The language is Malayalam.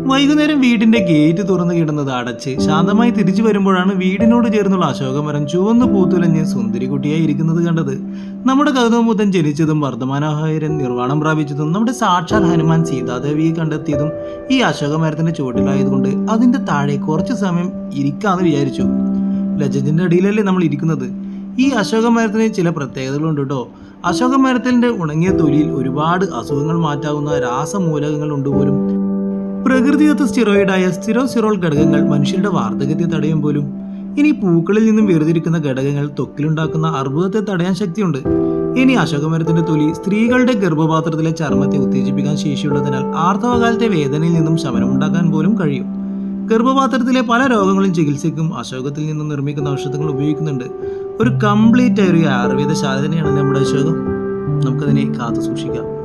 വൈകുന്നേരം വീടിന്റെ ഗേറ്റ് തുറന്നു കിടന്നത് അടച്ച് ശാന്തമായി തിരിച്ചു വരുമ്പോഴാണ് വീടിനോട് ചേർന്നുള്ള അശോകമരം ചുവന്നു പൂത്തുലഞ്ഞ് സുന്ദരിക്കുട്ടിയായി ഇരിക്കുന്നത് കണ്ടത്. നമ്മുടെ ഗൗതമബുദ്ധൻ ജനിച്ചതും വർദ്ധമാനാഹാരൻ നിർവ്വാണം പ്രാപിച്ചതും നമ്മുടെ സാക്ഷാൽ ഹനുമാൻ സീതാദേവിയെ കണ്ടെത്തിയതും ഈ അശോകമരത്തിന്റെ ചുവട്ടിലായതുകൊണ്ട് അതിന്റെ താഴെ കുറച്ചു സമയം ഇരിക്കാന്ന് വിചാരിച്ചു. ലജന്റിന്റെ അടിയിലല്ലേ നമ്മൾ ഇരിക്കുന്നത്. ഈ അശോകമരത്തിന് ചില പ്രത്യേകതകളുണ്ട് കേട്ടോ. അശോകമരത്തിന്റെ ഉണങ്ങിയ തൊലിയിൽ ഒരുപാട് അസുഖങ്ങൾ മാറ്റാവുന്ന രാസമൂലകങ്ങൾ ഉണ്ട് പോലും. പ്രകൃതിദത്ത സ്റ്റിറോയിഡായ സ്റ്റിറോസിറോൾ ഘടകങ്ങൾ മനുഷ്യരുടെ വാർദ്ധക്യത്തെ തടയും പോലും. ഇനി പൂക്കളിൽ നിന്നും വേർതിരിക്കുന്ന ഘടകങ്ങൾ ത്വക്കിലുണ്ടാക്കുന്ന അർബുദത്തെ തടയാൻ ശക്തിയുണ്ട്. ഇനി അശോകമരത്തിന്റെ തൊലി സ്ത്രീകളുടെ ഗർഭപാത്രത്തിലെ ചർമ്മത്തെ ഉത്തേജിപ്പിക്കാൻ ശേഷിയുള്ളതിനാൽ ആർത്തവകാലത്തെ വേദനയിൽ നിന്നും ശമനമുണ്ടാക്കാൻ പോലും കഴിയും. ഗർഭപാത്രത്തിലെ പല രോഗങ്ങളും ചികിത്സയ്ക്കും അശോകത്തിൽ നിന്നും നിർമ്മിക്കുന്ന ഔഷധങ്ങൾ ഉപയോഗിക്കുന്നുണ്ട്. ഒരു കംപ്ലീറ്റ് ആയ ഒരു ആയുർവേദ ശാല തന്നെയാണ് നമ്മുടെ അശോകം. നമുക്കതിനെ കാത്തു സൂക്ഷിക്കാം.